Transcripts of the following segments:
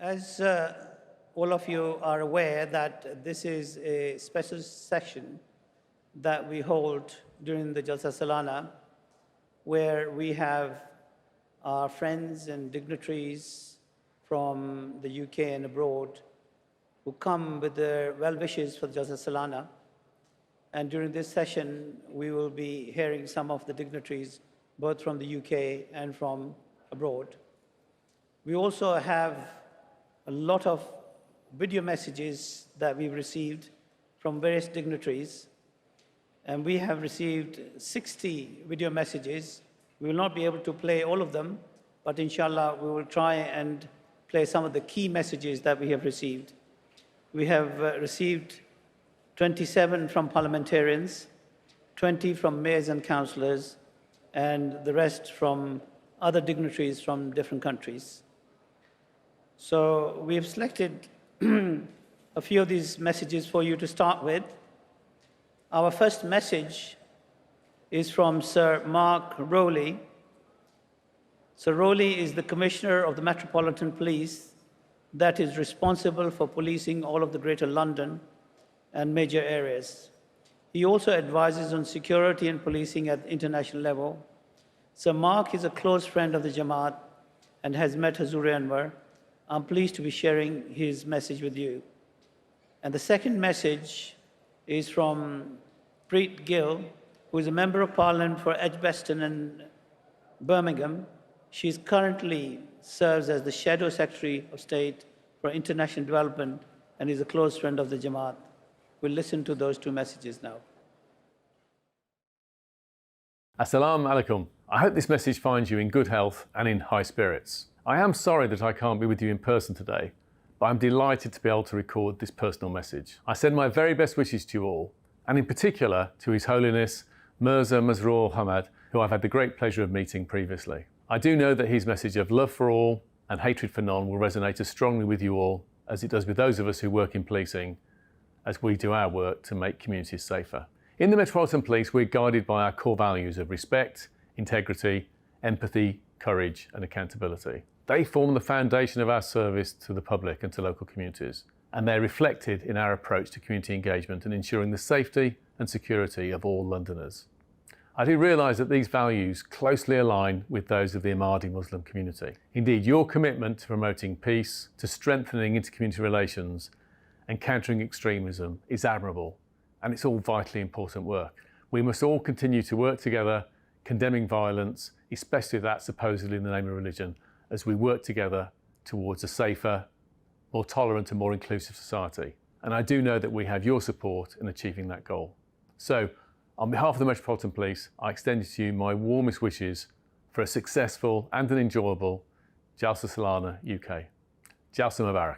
As all of you are aware that this is a special session that we hold during the Jalsa Salana, where we have our friends and dignitaries from the UK and abroad who come with their well wishes for the Jalsa Salana. And during this session, we will be hearing some of the dignitaries, both from the UK and from abroad. We also have a lot of video messages that we've received from various dignitaries. And we have received 60 video messages. We will not be able to play all of them, but inshallah, we will try and play some of the key messages that we have received. We have received 27 from parliamentarians, 20 from mayors and councillors, and the rest from other dignitaries from different countries. So we've selected a few of these messages for you to start with. Our first message is from Sir Mark Rowley. Sir Rowley is the Commissioner of the Metropolitan Police that is responsible for policing all of the Greater London and major areas. He also advises on security and policing at international level. Sir Mark is a close friend of the Jamaat and has met Hazur Anwar. I'm pleased to be sharing his message with you. And the second message is from Preet Gill, who is a Member of Parliament for Edgbaston and Birmingham. She currently serves as the Shadow Secretary of State for International Development and is a close friend of the Jamaat. We'll listen to those two messages now. Assalamu alaikum. I hope this message finds you in good health and in high spirits. I am sorry that I can't be with you in person today, but I'm delighted to be able to record this personal message. I send my very best wishes to you all, and in particular to His Holiness Mirza Masroor Hamad, who I've had the great pleasure of meeting previously. I do know that his message of love for all and hatred for none will resonate as strongly with you all as it does with those of us who work in policing, as we do our work to make communities safer. In the Metropolitan Police, we're guided by our core values of respect, integrity, empathy, courage and accountability. They form the foundation of our service to the public and to local communities, and they're reflected in our approach to community engagement and ensuring the safety and security of all Londoners. I do realise that these values closely align with those of the Ahmadi Muslim community. Indeed, your commitment to promoting peace, to strengthening intercommunity relations and countering extremism is admirable, and it's all vitally important work. We must all continue to work together, condemning violence, especially if that's supposedly in the name of religion, as we work together towards a safer, more tolerant and more inclusive society. And I do know that we have your support in achieving that goal. So, on behalf of the Metropolitan Police, I extend to you my warmest wishes for a successful and an enjoyable Jalsa Salana UK. Jalsa Mubarak.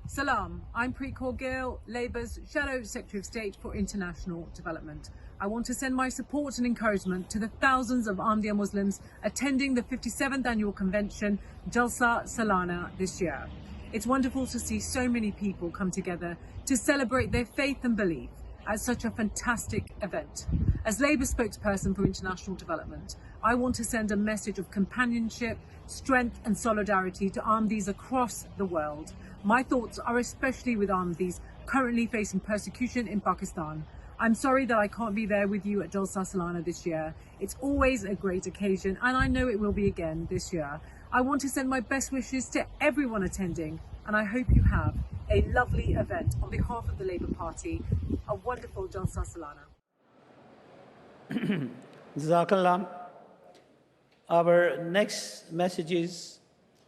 Salam, I'm Preet Gill, Labour's Shadow Secretary of State for International Development. I want to send my support and encouragement to the thousands of Ahmadiyya Muslims attending the 57th Annual Convention, Jalsa Salana, this year. It's wonderful to see so many people come together to celebrate their faith and belief at such a fantastic event. As Labour spokesperson for international development, I want to send a message of companionship, strength and solidarity to Ahmadis across the world. My thoughts are especially with Ahmadis currently facing persecution in Pakistan. I'm sorry that I can't be there with you at Jalsa Salana this year. It's always a great occasion, and I know it will be again this year. I want to send my best wishes to everyone attending, and I hope you have a lovely event on behalf of the Labour Party. A wonderful Jalsa Salana. Jazakallah. Our next messages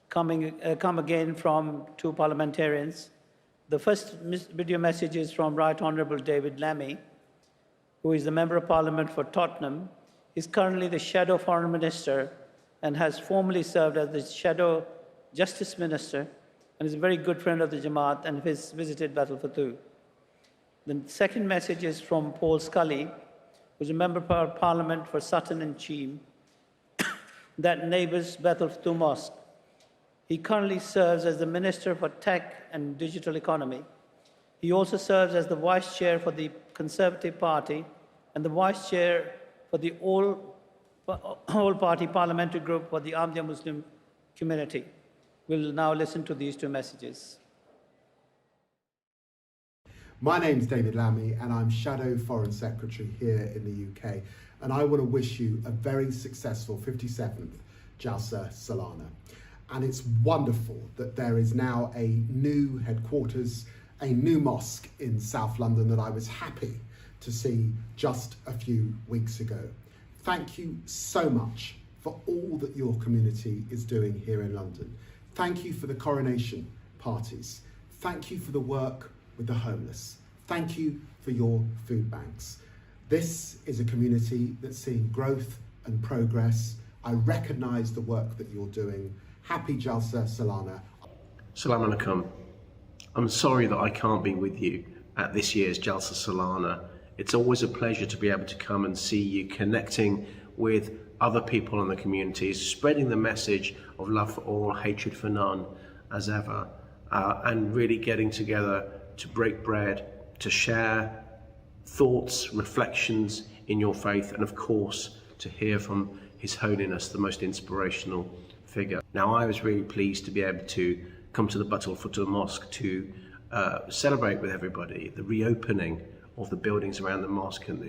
come again from two parliamentarians. The first video message is from Right Honourable David Lammy, who is the Member of Parliament for Tottenham. He's currently the Shadow Foreign Minister and has formerly served as the Shadow Justice Minister and is a very good friend of the Jamaat and has visited Battle. The second message is from Paul Scully, who's a Member of Parliament for Sutton and Cheam, that neighbours Battle Mosque. He currently serves as the Minister for Tech and Digital Economy. He also serves as the Vice Chair for the Conservative Party and the Vice Chair for the All-Party Parliamentary Group for the Ahmadiyya Muslim Community. We'll now listen to these two messages. My name's David Lammy and I'm Shadow Foreign Secretary here in the UK, and I want to wish you a very successful 57th Jalsa Salana. And it's wonderful that there is now a new headquarters, a new mosque in South London that I was happy to see just a few weeks ago. Thank you so much for all that your community is doing here in London. Thank you for the coronation parties. Thank you for the work with the homeless. Thank you for your food banks. This is a community that's seeing growth and progress. I recognise the work that you're doing. Happy Jalsa Salana. Salam alaikum. I'm sorry that I can't be with you at this year's Jalsa Salana. It's always a pleasure to be able to come and see you connecting with other people in the communities, spreading the message of love for all, hatred for none, as ever, and really getting together to break bread, to share thoughts, reflections in your faith, and of course, to hear from His Holiness, the most inspirational figure. Now, I was really pleased to be able to come to the Battle Mosque to celebrate with everybody the reopening of the buildings around the mosque and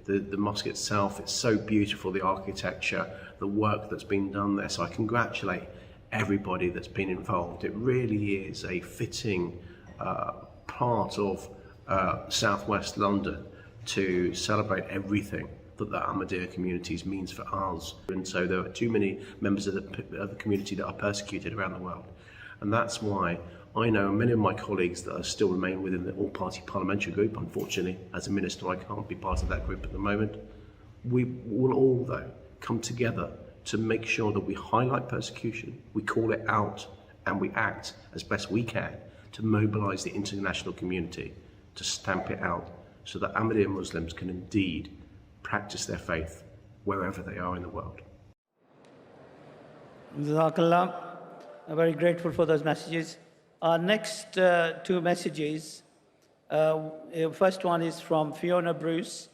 the mosque itself. It's so beautiful, the architecture, the work that's been done there. So I congratulate everybody that's been involved. It really is a fitting part of southwest London to celebrate everything that the Ahmadiyya communities means for us. And so there are too many members of the community that are persecuted around the world. And that's why I know many of my colleagues that still remain within the all-party parliamentary group. Unfortunately, as a minister, I can't be part of that group at the moment. We will all, though, come together to make sure that we highlight persecution, we call it out, and we act as best we can to mobilise the international community to stamp it out so that Ahmadiyya Muslims can indeed practice their faith wherever they are in the world. Jazakallah. I'm very grateful for those messages. Our next two messages, first one is from Fiona Bruce,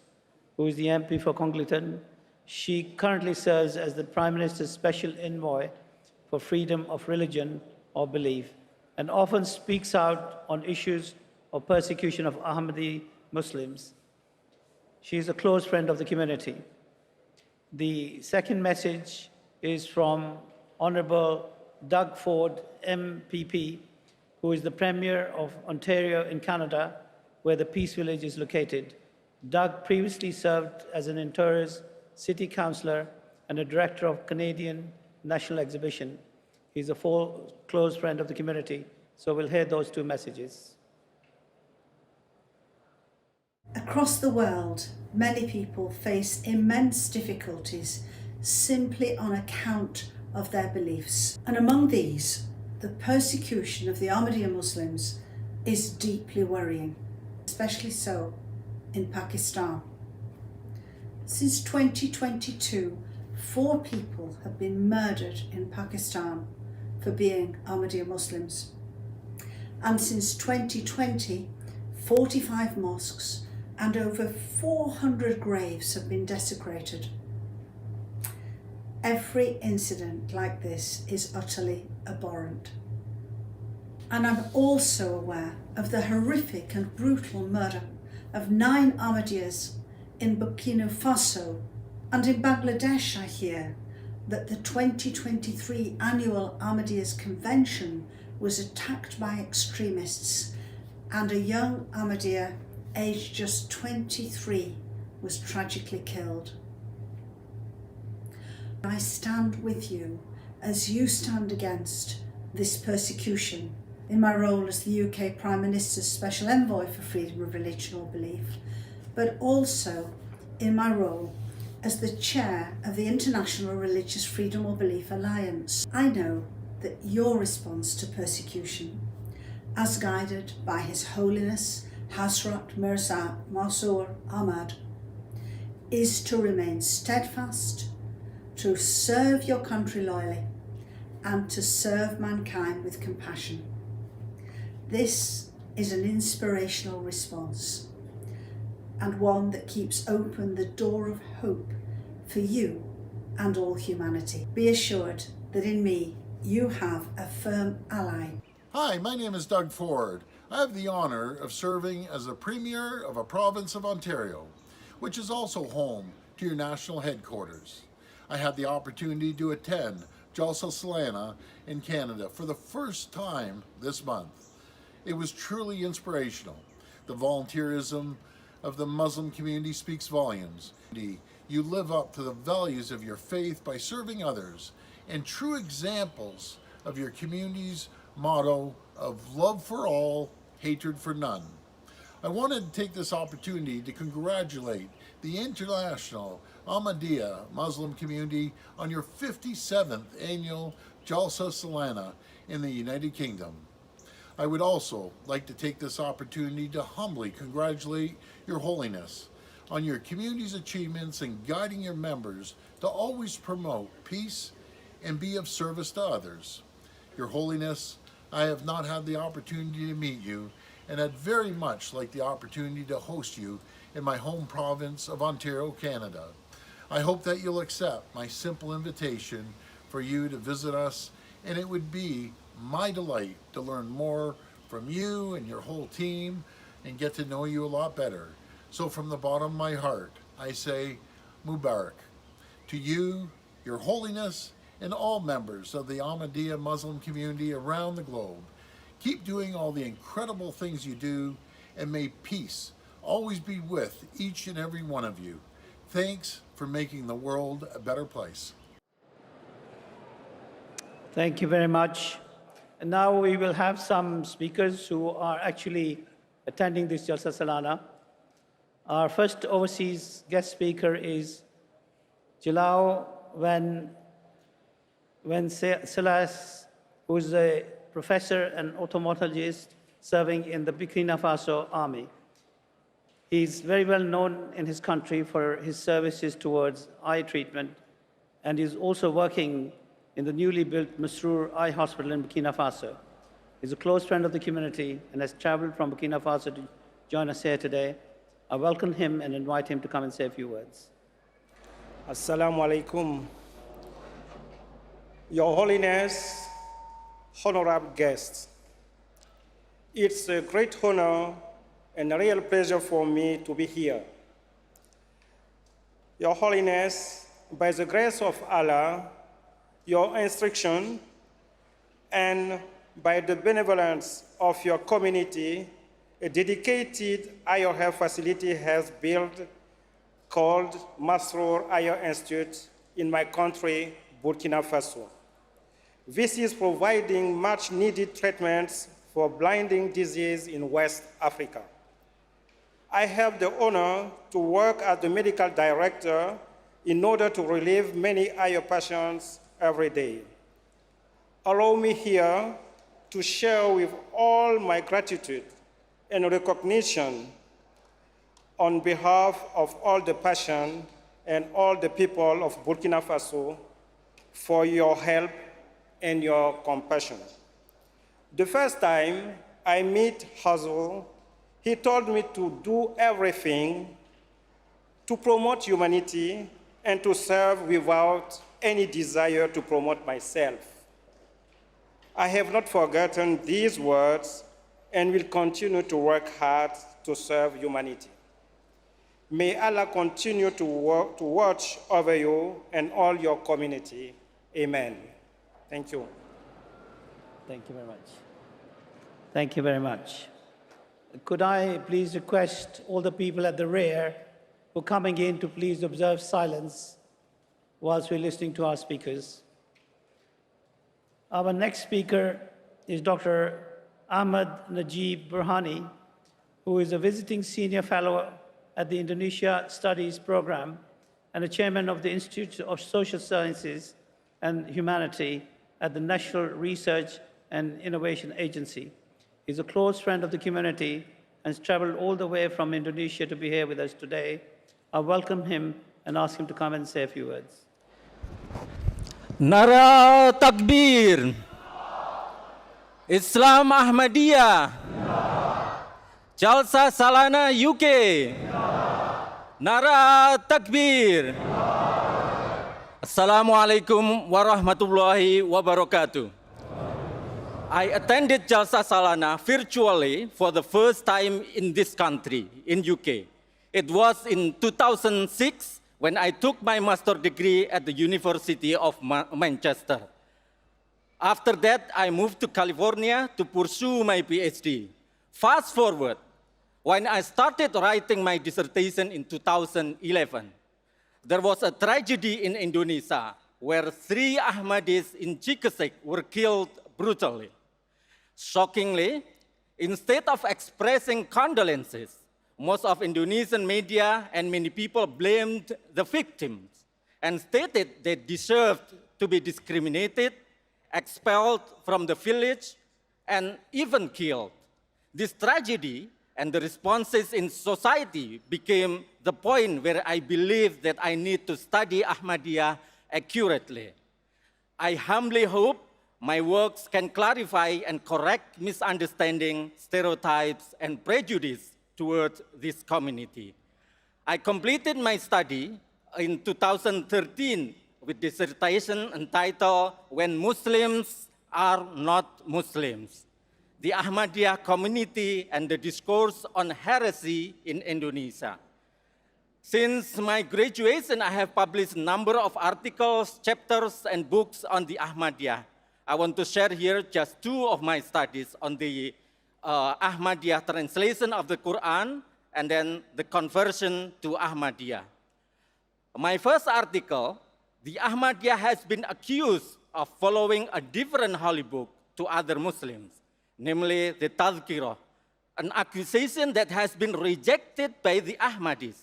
who is the MP for Congleton. She currently serves as the Prime Minister's Special Envoy for Freedom of Religion or Belief, and often speaks out on issues of persecution of Ahmadi Muslims. She is a close friend of the community. The second message is from Honourable Doug Ford, MPP, who is the Premier of Ontario in Canada, where the Peace Village is located. Doug previously served as an Ontario's City Councillor and a Director of Canadian National Exhibition. He's a full close friend of the community, so we'll hear those two messages. Across the world, many people face immense difficulties simply on account of their beliefs. And among these, the persecution of the Ahmadiyya Muslims is deeply worrying, especially so in Pakistan. Since 2022, 4 people have been murdered in Pakistan for being Ahmadiyya Muslims. And since 2020, 45 mosques and over 400 graves have been desecrated. Every incident like this is utterly abhorrent. And I'm also aware of the horrific and brutal murder of 9 Ahmadiyyas in Burkina Faso, and in Bangladesh I hear that the 2023 annual Ahmadiyyas convention was attacked by extremists and a young Ahmadiyya aged just 23 was tragically killed. I stand with you as you stand against this persecution in my role as the UK Prime Minister's Special Envoy for Freedom of Religion or Belief, but also in my role as the Chair of the International Religious Freedom or Belief Alliance. I know that your response to persecution, as guided by His Holiness Hazrat Mirza Masroor Ahmad, is to remain steadfast, to serve your country loyally, and to serve mankind with compassion. This is an inspirational response, and one that keeps open the door of hope for you and all humanity. Be assured that in me you have a firm ally. Hi, my name is Doug Ford. I have the honor of serving as the Premier of a province of Ontario, which is also home to your national headquarters. I had the opportunity to attend Jalsa Salana in Canada for the first time this month. It was truly inspirational. The volunteerism of the Muslim community speaks volumes. You live up to the values of your faith by serving others, and true examples of your community's motto of love for all, hatred for none. I wanted to take this opportunity to congratulate the international Ahmadiyya Muslim community on your 57th annual Jalsa Salana in the United Kingdom. I would also like to take this opportunity to humbly congratulate Your Holiness on your community's achievements in guiding your members to always promote peace and be of service to others. Your Holiness, I have not had the opportunity to meet you, and I'd very much like the opportunity to host you in my home province of Ontario, Canada. I hope that you'll accept my simple invitation for you to visit us, and it would be my delight to learn more from you and your whole team and get to know you a lot better. So from the bottom of my heart, I say Mubarak to you, Your Holiness, and all members of the Ahmadiyya Muslim community around the globe. Keep doing all the incredible things you do, and may peace always be with each and every one of you. Thanks for making the world a better place. Thank you very much. And now we will have some speakers who are actually attending this Jalsa Salana. Our first overseas guest speaker is Jalsauk Silas, who is a professor and ophthalmologist serving in the Burkina Faso Army. He's very well known in his country for his services towards eye treatment, and is also working in the newly built Masrour Eye Hospital in Burkina Faso. He's a close friend of the community and has traveled from Burkina Faso to join us here today. I welcome him and invite him to come and say a few words. Assalamu alaikum. Your Holiness, honorable guests, it's a great honor and a real pleasure for me to be here. Your Holiness, by the grace of Allah, your instruction, and by the benevolence of your community, a dedicated eye health facility has built called Masrour Eye Institute in my country, Burkina Faso. This is providing much needed treatments for blinding disease in West Africa. I have the honor to work as the medical director in order to relieve many eye patients every day. Allow me here to share with all my gratitude and recognition on behalf of all the patients and all the people of Burkina Faso for your help and your compassion. The first time I met Hazel, he told me to do everything to promote humanity and to serve without any desire to promote myself. I have not forgotten these words and will continue to work hard to serve humanity. May Allah continue to watch over you and all your community. Amen. Thank you. Thank you very much. Thank you very much. Could I please request all the people at the rear who are coming in to please observe silence whilst we're listening to our speakers. Our next speaker is Dr. Ahmed Najib Burhani, who is a visiting senior fellow at the Indonesia Studies Program and a chairman of the Institute of Social Sciences and Humanity at the National Research and Innovation Agency. He's a close friend of the community and has traveled all the way from Indonesia to be here with us today. I welcome him and ask him to come and say a few words. Nara Takbir, Islam Ahmadiyah, Jalsa Salana UK, Nara Takbir, Assalamualaikum warahmatullahi wabarakatuh. I attended Jalsa Salana virtually for the first time in this country, in UK. It was in 2006 when I took my master's degree at the University of Manchester. After that, I moved to California to pursue my PhD. Fast forward, when I started writing my dissertation in 2011, there was a tragedy in Indonesia where 3 Ahmadis in Cikesik were killed brutally. Shockingly, instead of expressing condolences, most of Indonesian media and many people blamed the victims and stated they deserved to be discriminated, expelled from the village, and even killed. This tragedy and the responses in society became the point where I believe that I need to study Ahmadiyya accurately. I humbly hope my works can clarify and correct misunderstanding, stereotypes, and prejudice towards this community. I completed my study in 2013 with dissertation entitled When Muslims Are Not Muslims: The Ahmadiyya Community and the Discourse on Heresy in Indonesia. Since my graduation, I have published a number of articles, chapters, and books on the Ahmadiyya. I want to share here just 2 of my studies on the Ahmadiyya translation of the Quran and then the conversion to Ahmadiyya. My first article, the Ahmadiyya has been accused of following a different holy book to other Muslims, namely the Tazkirah, an accusation that has been rejected by the Ahmadis.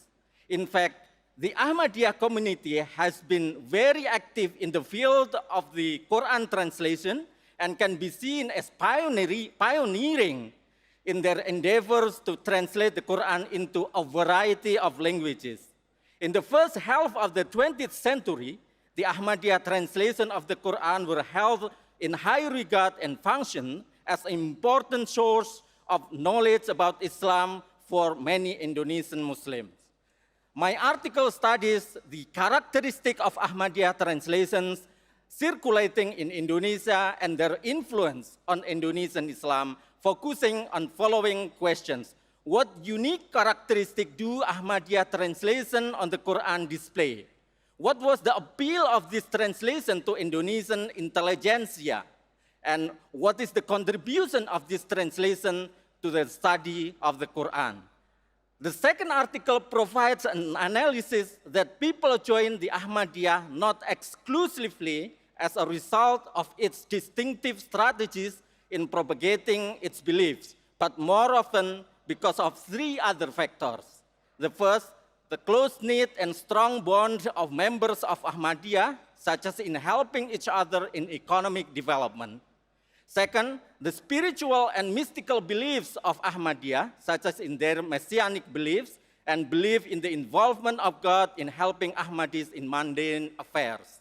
In fact, the Ahmadiyya community has been very active in the field of the Quran translation and can be seen as pioneering in their endeavors to translate the Quran into a variety of languages. In the first half of the 20th century, the Ahmadiyya translation of the Quran were held in high regard and functioned as an important source of knowledge about Islam for many Indonesian Muslims. My article studies the characteristic of Ahmadiyya translations circulating in Indonesia and their influence on Indonesian Islam, focusing on following questions. What unique characteristic do Ahmadiyya translation on the Quran display? What was the appeal of this translation to Indonesian intelligentsia? And what is the contribution of this translation to the study of the Quran? The second article provides an analysis that people join the Ahmadiyya not exclusively as a result of its distinctive strategies in propagating its beliefs, but more often because of 3 other factors. The first, the close-knit and strong bond of members of Ahmadiyya, such as in helping each other in economic development. Second, the spiritual and mystical beliefs of Ahmadiyya, such as in their messianic beliefs and belief in the involvement of God in helping Ahmadis in mundane affairs.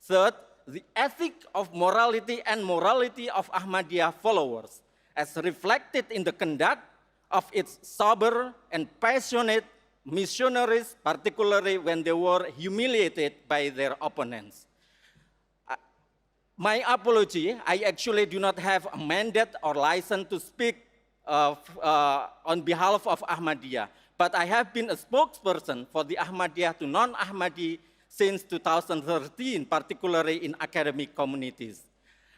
Third, the ethic of morality and morality of Ahmadiyya followers, as reflected in the conduct of its sober and passionate missionaries, particularly when they were humiliated by their opponents. My apology, I actually do not have a mandate or license to speak on behalf of Ahmadiyya, but I have been a spokesperson for the Ahmadiyya to non-Ahmadi since 2013, particularly in academic communities.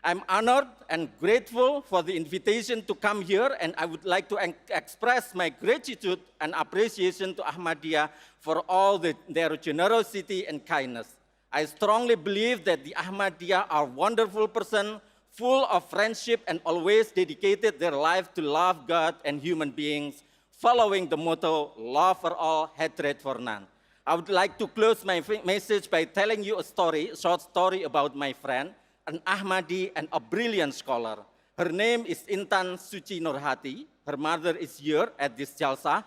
I'm honored and grateful for the invitation to come here, and I would like to express my gratitude and appreciation to Ahmadiyya for all their generosity and kindness. I strongly believe that the Ahmadiyya are wonderful persons, full of friendship and always dedicated their life to love God and human beings, following the motto, love for all, hatred for none. I would like to close my message by telling you a short story about my friend, an Ahmadi and a brilliant scholar. Her name is Intan Suci Nurhati. Her mother is here at this Jalsa.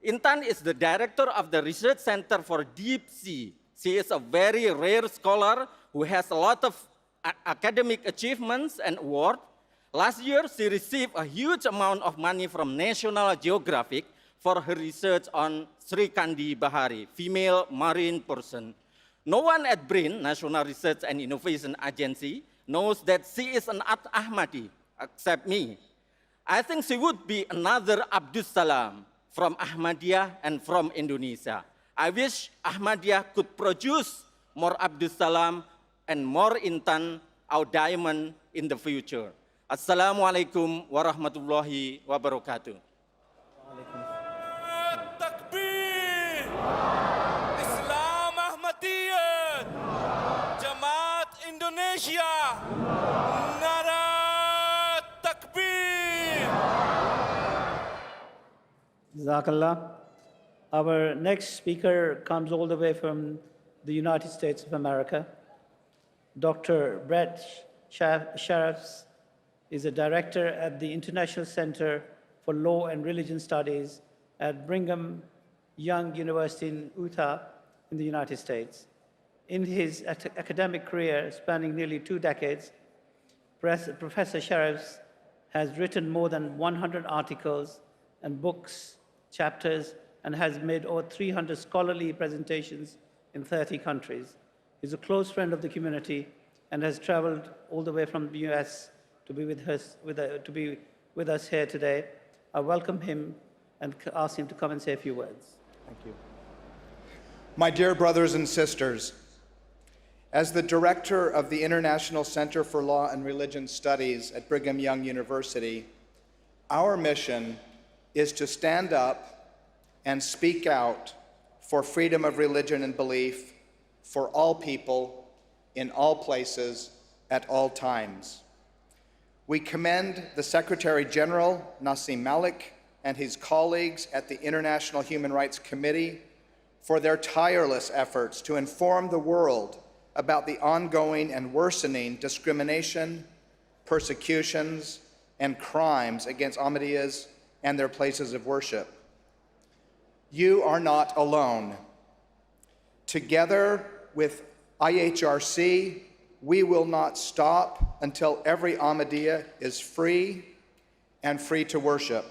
Intan is the director of the Research Center for Deep Sea. She is a very rare scholar who has a lot of academic achievements and awards. Last year, she received a huge amount of money from National Geographic for her research on Sri Kandi Bahari, female marine person. No one at BRIN, National Research and Innovation Agency, knows that she is an Ahmadi, except me. I think she would be another Abdus Salam from Ahmadiyah and from Indonesia. I wish Ahmadiyah could produce more Abdus Salam and more Intan, our diamond, in the future. Assalamualaikum warahmatullahi wabarakatuh. Takbir! Islam Ahmadiyah! Jamaat Indonesia! Nara Takbir! Jazakallah. Our next speaker comes all the way from the United States of America. Dr. Brett Sheriffs is a director at the International Center for Law and Religion Studies at Brigham Young University in Utah in the United States. In his academic career spanning nearly 2 decades, Professor Sheriffs has written more than 100 articles and books, chapters, and has made over 300 scholarly presentations in 30 countries. He's a close friend of the community and has traveled all the way from the US to be with us here today. I welcome him and ask him to come and say a few words. Thank you. My dear brothers and sisters, as the director of the International Center for Law and Religion Studies at Brigham Young University, our mission is to stand up and speak out for freedom of religion and belief for all people, in all places, at all times. We commend the Secretary General, Nassim Malik, and his colleagues at the International Human Rights Committee for their tireless efforts to inform the world about the ongoing and worsening discrimination, persecutions, and crimes against Ahmadiyas and their places of worship. You are not alone. Together with IHRC, we will not stop until every Ahmadiyya is free and free to worship.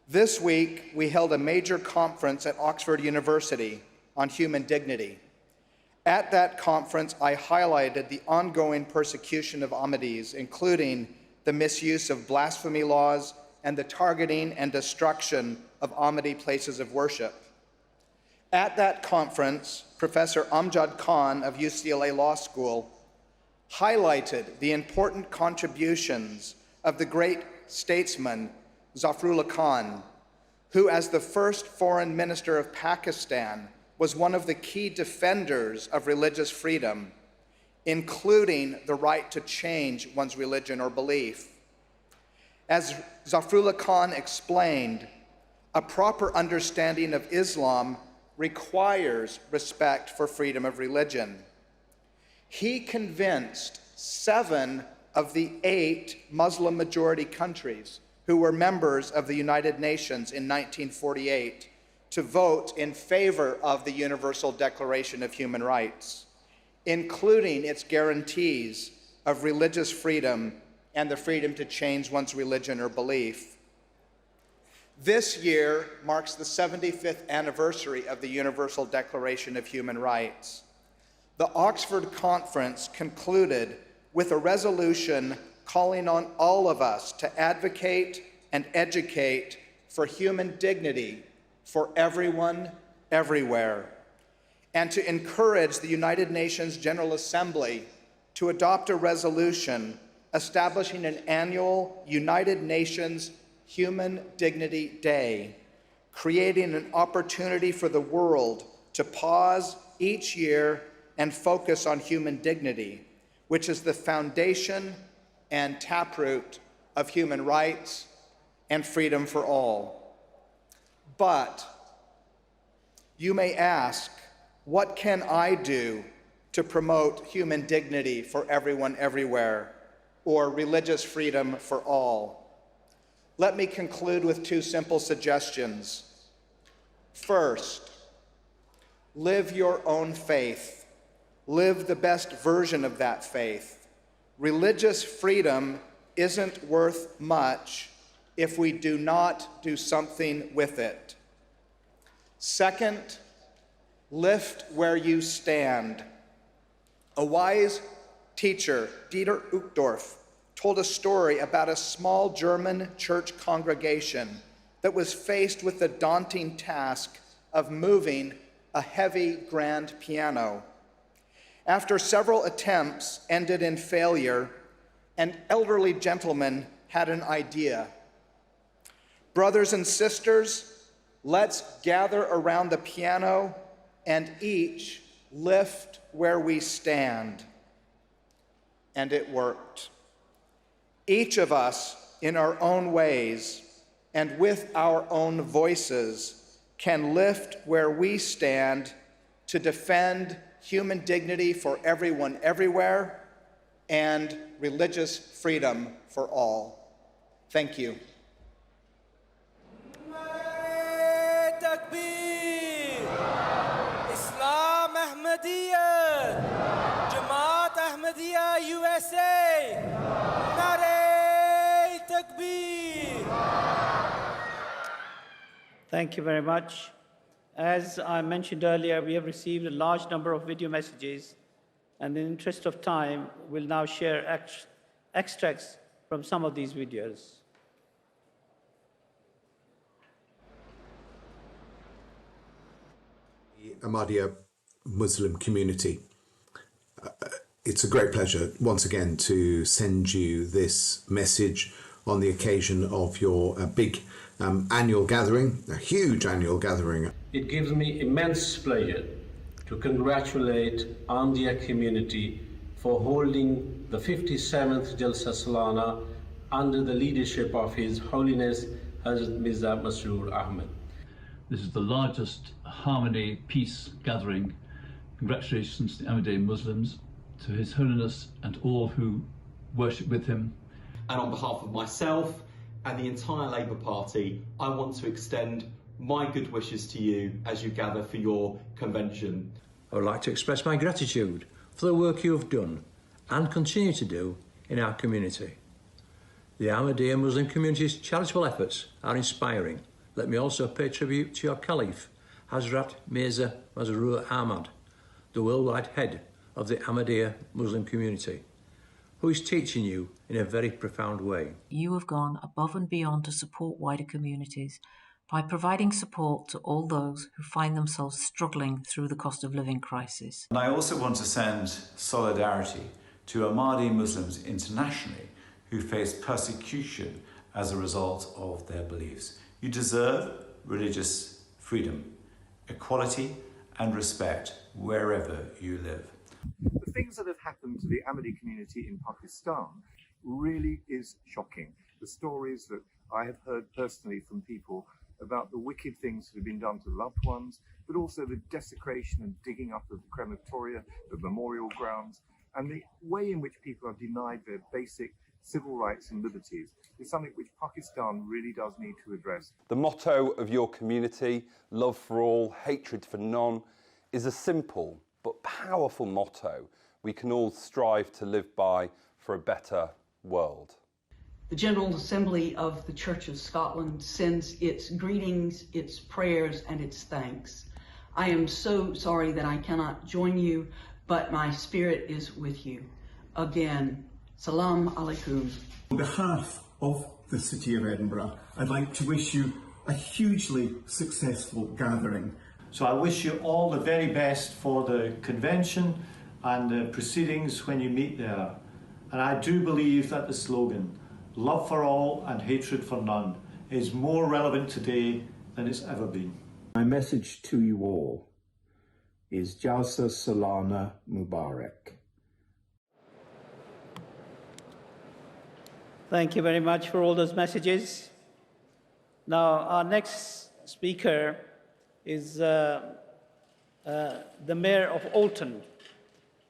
This week, we held a major conference at Oxford University on human dignity. At that conference, I highlighted the ongoing persecution of Ahmadis, including the misuse of blasphemy laws and the targeting and destruction of Ahmadi places of worship. At that conference, Professor Amjad Khan of UCLA Law School highlighted the important contributions of the great statesman Zafrullah Khan, who as the first foreign minister of Pakistan was one of the key defenders of religious freedom, including the right to change one's religion or belief. As Zafrullah Khan explained, a proper understanding of Islam requires respect for freedom of religion. He convinced 7 of the 8 Muslim-majority countries who were members of the United Nations in 1948 to vote in favor of the Universal Declaration of Human Rights, including its guarantees of religious freedom and the freedom to change one's religion or belief. This year marks the 75th anniversary of the Universal Declaration of Human Rights. The Oxford Conference concluded with a resolution calling on all of us to advocate and educate for human dignity for everyone, everywhere, and to encourage the United Nations General Assembly to adopt a resolution establishing an annual United Nations Human Dignity Day, creating an opportunity for the world to pause each year and focus on human dignity, which is the foundation and taproot of human rights and freedom for all. But you may ask, what can I do to promote human dignity for everyone, everywhere, or religious freedom for all? Let me conclude with 2 simple suggestions. First, live your own faith. Live the best version of that faith. Religious freedom isn't worth much if we do not do something with it. Second, lift where you stand. A wise teacher, Dieter Uchtdorf, told a story about a small German church congregation that was faced with the daunting task of moving a heavy grand piano. After several attempts ended in failure, an elderly gentleman had an idea. Brothers and sisters, let's gather around the piano and each lift where we stand. And it worked. Each of us, in our own ways and with our own voices, can lift where we stand to defend human dignity for everyone everywhere and religious freedom for all. Thank you. Takbir! Islam Ahmadiyya! Jamaat Ahmadiyya USA! Nare Takbir! Thank you very much. As I mentioned earlier, we have received a large number of video messages, and in the interest of time, we'll now share extracts from some of these videos. The Ahmadiyya Muslim community. It's a great pleasure once again to send you this message on the occasion of your big annual gathering, a huge annual gathering. It gives me immense pleasure to congratulate Ahmadiyya community for holding the 57th Jalsa Salana under the leadership of His Holiness Hazrat Mirza Masroor Ahmad. This is the largest Harmony Peace gathering. Congratulations to the Ahmadiyya Muslims, to His Holiness and all who worship with him. And on behalf of myself and the entire Labour Party, I want to extend my good wishes to you as you gather for your convention. I would like to express my gratitude for the work you have done and continue to do in our community. The Ahmadiyya Muslim community's charitable efforts are inspiring. Let me also pay tribute to your Caliph, Hazrat Mirza Masroor Ahmad, the worldwide head of the Ahmadiyya Muslim community, who is teaching you in a very profound way. You have gone above and beyond to support wider communities by providing support to all those who find themselves struggling through the cost of living crisis. And I also want to send solidarity to Ahmadi Muslims internationally who face persecution as a result of their beliefs. You deserve religious freedom, equality and respect wherever you live. The things that have happened to the Ahmadi community in Pakistan really is shocking. The stories that I have heard personally from people about the wicked things that have been done to loved ones, but also the desecration and digging up of the crematoria, the memorial grounds, and the way in which people are denied their basic civil rights and liberties is something which Pakistan really does need to address. The motto of your community, love for all, hatred for none, is a simple but powerful motto we can all strive to live by for a better world. The General Assembly of the Church of Scotland sends its greetings, its prayers, and its thanks. I am so sorry that I cannot join you, but my spirit is with you. Again, Salam Alaikum. On behalf of the City of Edinburgh, I'd like to wish you a hugely successful gathering. So I wish you all the very best for the convention and the proceedings when you meet there. And I do believe that the slogan, love for all and hatred for none, is more relevant today than it's ever been. My message to you all is Jalsa Salana Mubarak. Thank you very much for all those messages. Now, our next speaker is the Mayor of Alton.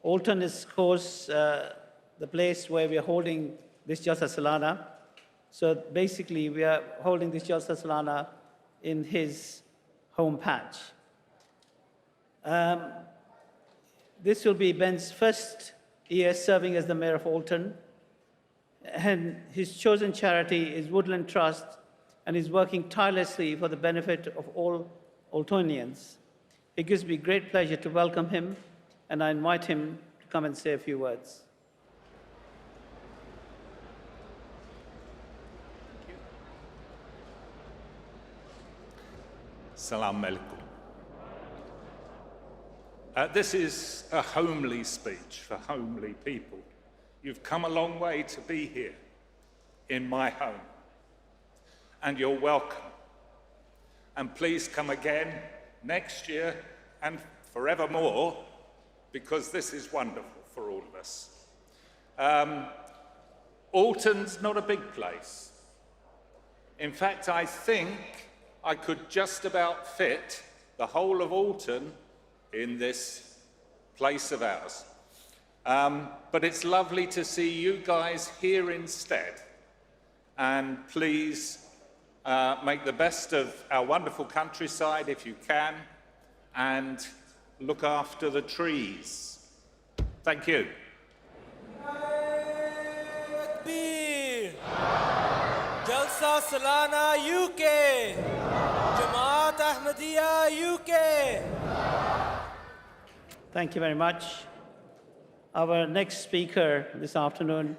Alton is, of course, the place where we are holding this Jalsa Salana. So basically, we are holding this Jalsa Salana in his home patch. This will be Ben's first year serving as the Mayor of Alton. And his chosen charity is Woodland Trust, and is working tirelessly for the benefit of all Altonians. It gives me great pleasure to welcome him, and I invite him to come and say a few words. Salam alaikum. This is a homely speech for homely people. You've come a long way to be here in my home, and you're welcome. And please come again next year and forevermore, because this is wonderful for all of us. Alton's not a big place. In fact, I think I could just about fit the whole of Alton in this place of ours. But it's lovely to see you guys here instead. And please make the best of our wonderful countryside if you can, and look after the trees. Thank you. Takbir. Jalsa Salana UK. Jamaat Ahmadiyya UK. Thank you very much. Our next speaker this afternoon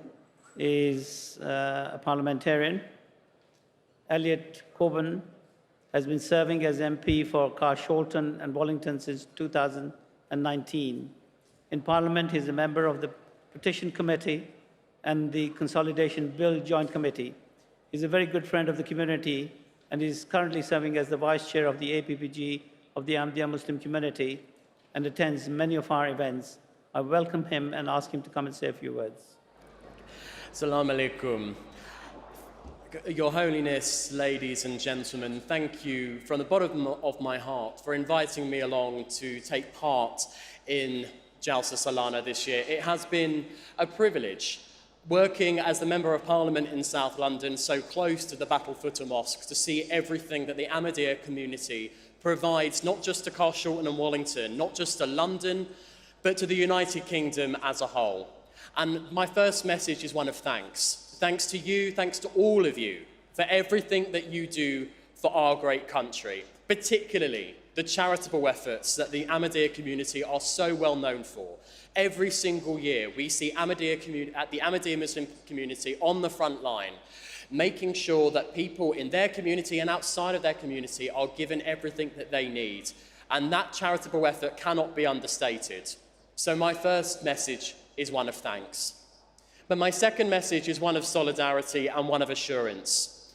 is a parliamentarian. Elliot Coburn has been serving as MP for Carshalton and Wallington since 2019. In Parliament, he is a member of the Petition Committee and the Consolidation Bill Joint Committee. He's a very good friend of the community, and is currently serving as the Vice Chair of the APPG of the Ahmadiyya Muslim community and attends many of our events. I welcome him and ask him to come and say a few words. Assalamu alaikum. Your Holiness, ladies and gentlemen, thank you from the bottom of my heart for inviting me along to take part in Jalsa Salana this year. It has been a privilege working as the Member of Parliament in South London, so close to the Battlefooter Mosque, to see everything that the Ahmadiyya community provides, not just to Carshalton and Wallington, not just to London, but to the United Kingdom as a whole. And my first message is one of thanks. Thanks to you, thanks to all of you, for everything that you do for our great country, particularly the charitable efforts that the Ahmadiyya community are so well known for. Every single year, we see the Ahmadiyya Muslim community on the front line, making sure that people in their community and outside of their community are given everything that they need. And that charitable effort cannot be understated. So my first message is one of thanks. But my second message is one of solidarity and one of assurance.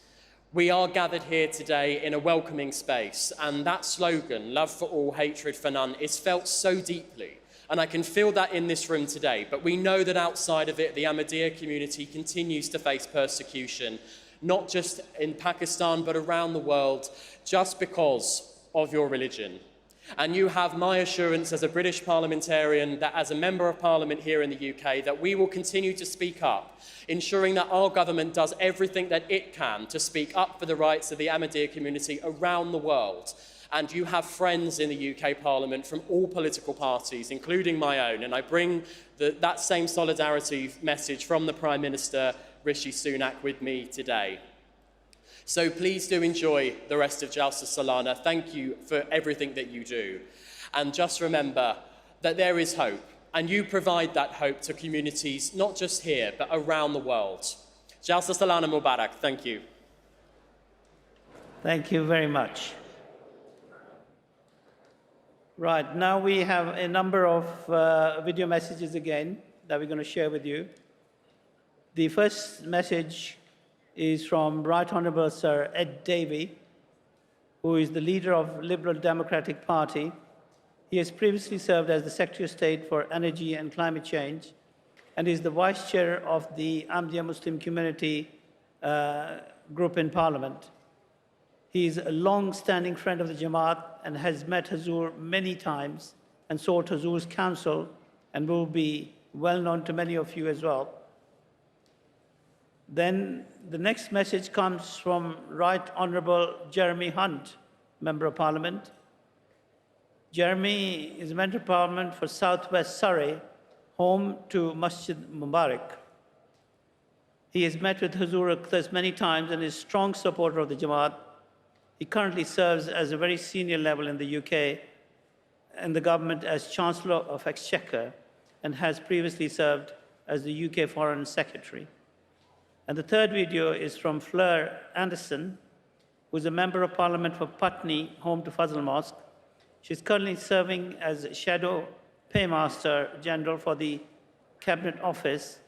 We are gathered here today in a welcoming space, and that slogan, love for all, hatred for none, is felt so deeply. And I can feel that in this room today, but we know that outside of it, the Ahmadiyya community continues to face persecution, not just in Pakistan, but around the world, just because of your religion. And you have my assurance as a British parliamentarian that as a Member of Parliament here in the UK, that we will continue to speak up, ensuring that our government does everything that it can to speak up for the rights of the Ahmadiyya community around the world. And you have friends in the UK Parliament from all political parties, including my own, and I bring that same solidarity message from the Prime Minister, Rishi Sunak, with me today. So please do enjoy the rest of Jalsa Salana. Thank you for everything that you do. And just remember that there is hope, and you provide that hope to communities, not just here, but around the world. Jalsa Salana Mubarak. Thank you. Thank you very much. Right, now we have a number of video messages again that we're going to share with you. The first message is from Right Honourable Sir Ed Davey, who is the leader of Liberal Democratic Party. He has previously served as the Secretary of State for Energy and Climate Change, and is the Vice Chair of the Ahmadiyya Muslim Community Group in Parliament. He is a long-standing friend of the Jamaat and has met Hazur many times and sought Hazur's counsel, and will be well known to many of you as well. Then the next message comes from Right Honourable Jeremy Hunt, Member of Parliament. Jeremy is Member of Parliament for South West Surrey, home to Masjid Mubarak. He has met with Hazur Akhtas many times and is a strong supporter of the Jamaat. He currently serves as a very senior level in the UK in the government as Chancellor of Exchequer and has previously served as the UK Foreign Secretary. And the third video is from Fleur Anderson, who is a Member of Parliament for Putney, home to Fazl Mosque. She's currently serving as Shadow Paymaster General for the Cabinet Office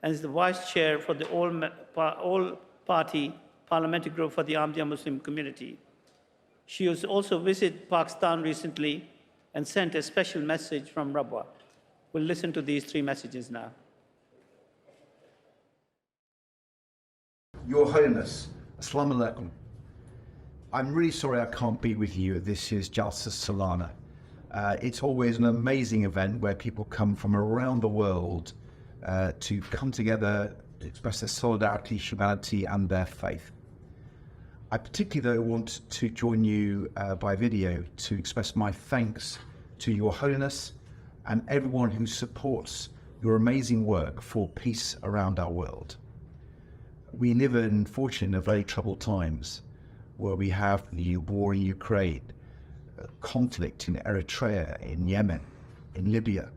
and is the Vice Chair for the All-Party Parliamentary Group for the Ahmadiyya Muslim Community. She has also visited Pakistan recently and sent a special message from Rabwa. We'll listen to these three messages now. Your Holiness, Assalamu alaikum. I'm really sorry I can't be with you at this year's Jalsa Salana. It's always an amazing event where people come from around the world to come together, to express their solidarity, humanity, and their faith. I particularly want to join you by video to express my thanks to Your Holiness and everyone who supports your amazing work for peace around our world. We live, unfortunately, in very troubled times where we have the war in Ukraine, conflict in Eritrea, in Yemen, in Libya.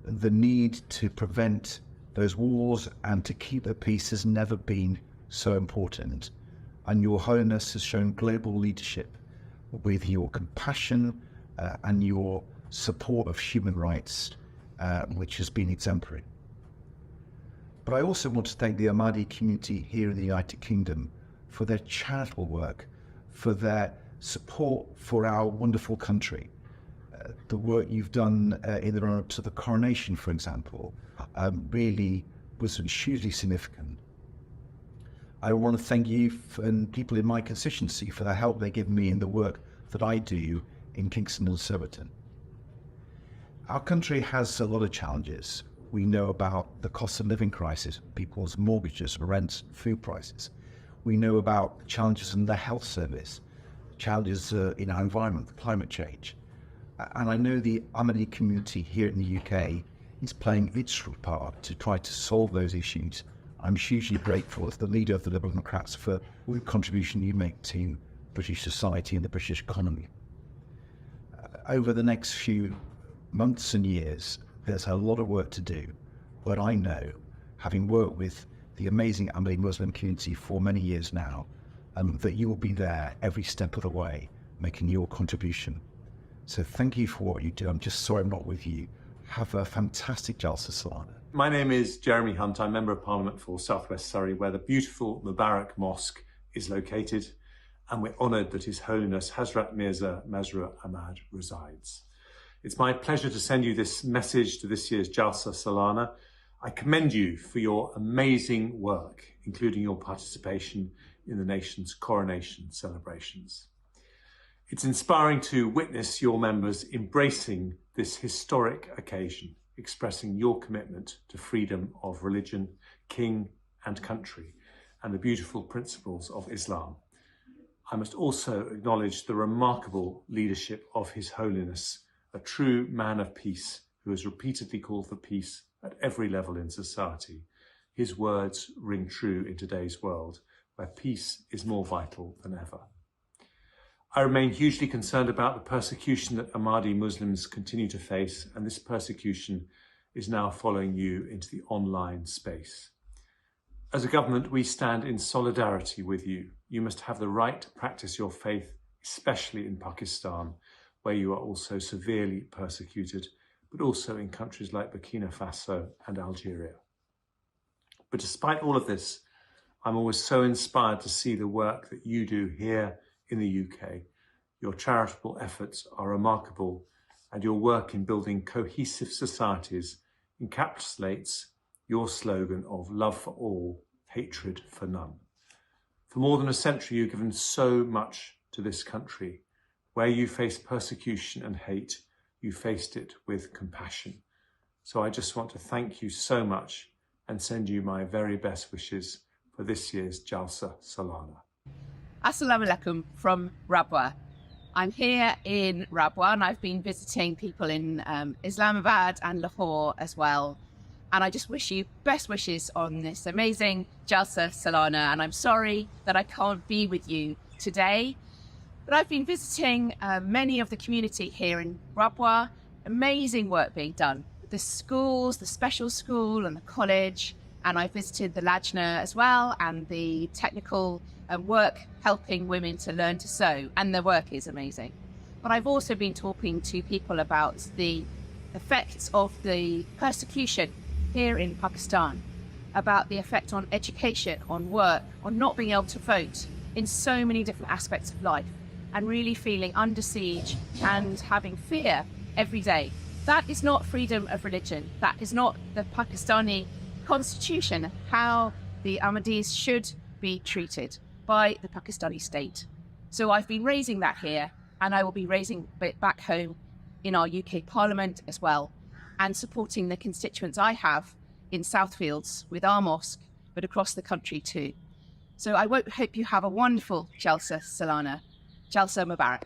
The need to prevent those wars and to keep the peace has never been so important. And Your Holiness has shown global leadership with your compassion and your support of human rights, which has been exemplary. But I also want to thank the Ahmadi community here in the United Kingdom for their charitable work, for their support for our wonderful country. The work you've done in the run-up to the coronation, for example, really was hugely significant. I want to thank you and people in my constituency for the help they give me in the work that I do in Kingston and Surbiton. Our country has a lot of challenges. We know about the cost of living crisis, people's mortgages, rents, food prices. We know about challenges in the health service, challenges in our environment, climate change. And I know the Ahmadi community here in the UK is playing its part to try to solve those issues. I'm hugely grateful as the leader of the Liberal Democrats for the contribution you make to British society and the British economy. Over the next few months and years, there's a lot of work to do, but I know, having worked with the amazing Ahmadi Muslim community for many years now, that you will be there every step of the way, making your contribution. So thank you for what you do. I'm just sorry I'm not with you. Have a fantastic Jalsa Salana. My name is Jeremy Hunt. I'm Member of Parliament for South West Surrey, where the beautiful Mubarak Mosque is located, and we're honoured that His Holiness Hazrat Mirza Masroor Ahmad resides. It's my pleasure to send you this message to this year's Jalsa Salana. I commend you for your amazing work, including your participation in the nation's coronation celebrations. It's inspiring to witness your members embracing this historic occasion, expressing your commitment to freedom of religion, king and country, and the beautiful principles of Islam. I must also acknowledge the remarkable leadership of His Holiness, a true man of peace who has repeatedly called for peace at every level in society. His words ring true in today's world, where peace is more vital than ever. I remain hugely concerned about the persecution that Ahmadi Muslims continue to face, and this persecution is now following you into the online space. As a government, we stand in solidarity with you. You must have the right to practice your faith, especially in Pakistan, where you are also severely persecuted, but also in countries like Burkina Faso and Algeria. But despite all of this, I'm always so inspired to see the work that you do here in the UK. Your charitable efforts are remarkable, and your work in building cohesive societies encapsulates your slogan of love for all, hatred for none. For more than a century, you've given so much to this country. Where you faced persecution and hate, you faced it with compassion. So I just want to thank you so much and send you my very best wishes for this year's Jalsa Salana. Assalamu alaikum from Rabwa. I'm here in Rabwa and I've been visiting people in Islamabad and Lahore as well. And I just wish you best wishes on this amazing Jalsa Salana. And I'm sorry that I can't be with you today, But I've been visiting many of the community here in Rabwa. Amazing work being done. The schools, the special school and the college, and I visited the Lajna as well, and the technical work helping women to learn to sew, and the work is amazing. But I've also been talking to people about the effects of the persecution here in Pakistan, about the effect on education, on work, on not being able to vote in so many different aspects of life, and really feeling under siege and having fear every day. That is not freedom of religion. That is not the Pakistani constitution, how the Ahmadis should be treated by the Pakistani state. So I've been raising that here, and I will be raising it back home in our UK Parliament as well, and supporting the constituents I have in Southfields with our mosque, but across the country too. So I hope you have a wonderful Jalsa Salana. Jalsa Mubarak.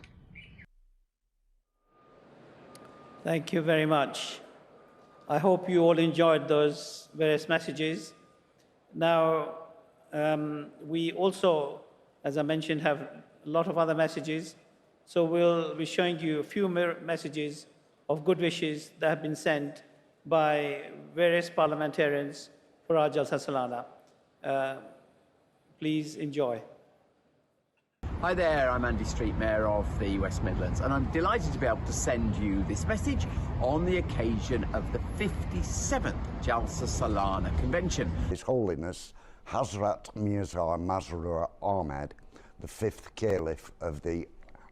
Thank you very much. I hope you all enjoyed those various messages. Now, we also, as I mentioned, have a lot of other messages. So we'll be showing you a few messages of good wishes that have been sent by various parliamentarians for our Jalsa Salana. Please enjoy. Hi there, I'm Andy Street, Mayor of the West Midlands, and I'm delighted to be able to send you this message on the occasion of the 57th Jalsa Salana Convention. His Holiness Hazrat Mirza Masroor Ahmad, the 5th Caliph of the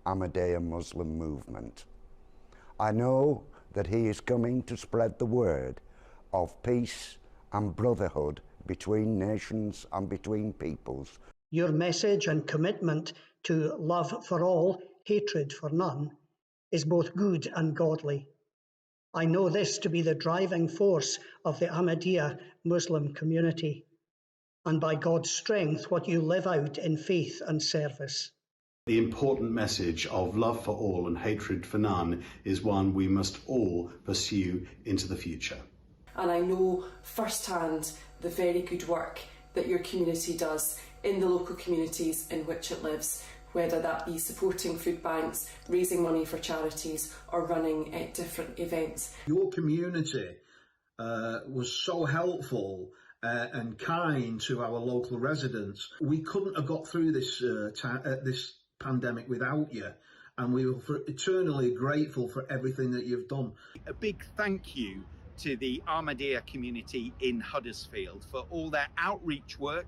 Ahmadiyya Muslim movement. I know that he is coming to spread the word of peace and brotherhood between nations and between peoples. Your message and commitment to love for all, hatred for none, is both good and godly. I know this to be the driving force of the Ahmadiyya Muslim community, and by God's strength, what you live out in faith and service. The important message of love for all and hatred for none is one we must all pursue into the future. And I know firsthand the very good work that your community does in the local communities in which it lives, whether that be supporting food banks, raising money for charities or running different events. Your community was so helpful and kind to our local residents. We couldn't have got through this pandemic without you, and we were eternally grateful for everything that you've done. A big thank you to the Ahmadiyya community in Huddersfield for all their outreach work,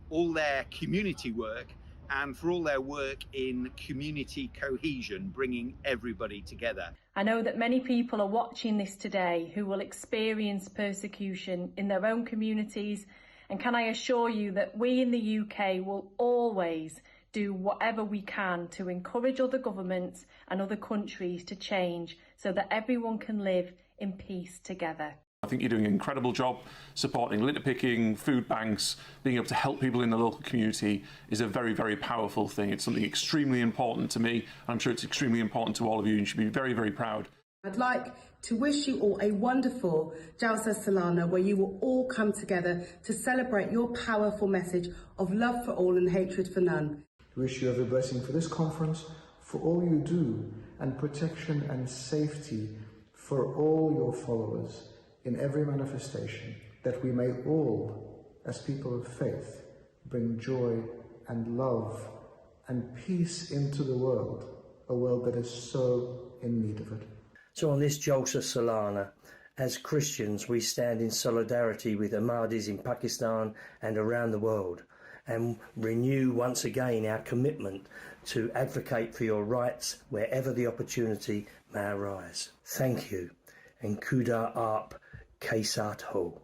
all their community work, and for all their work in community cohesion, bringing everybody together. I know that many people are watching this today who will experience persecution in their own communities, and can I assure you that we in the UK will always do whatever we can to encourage other governments and other countries to change so that everyone can live in peace together. I think you're doing an incredible job supporting litter picking, food banks, being able to help people in the local community is a very, very powerful thing. It's something extremely important to me. I'm sure it's extremely important to all of you, and you should be very, very proud. I'd like to wish you all a wonderful Jalsa Salana, where you will all come together to celebrate your powerful message of love for all and hatred for none. Wish you every blessing for this conference, for all you do, and protection and safety for all your followers in every manifestation, that we may all, as people of faith, bring joy and love and peace into the world, a world that is so in need of it. So on this Jalsa Salana, as Christians, we stand in solidarity with Ahmadis in Pakistan and around the world, and renew once again our commitment to advocate for your rights wherever the opportunity may arise. Thank you, and Khuda Aap Ke Saath Ho.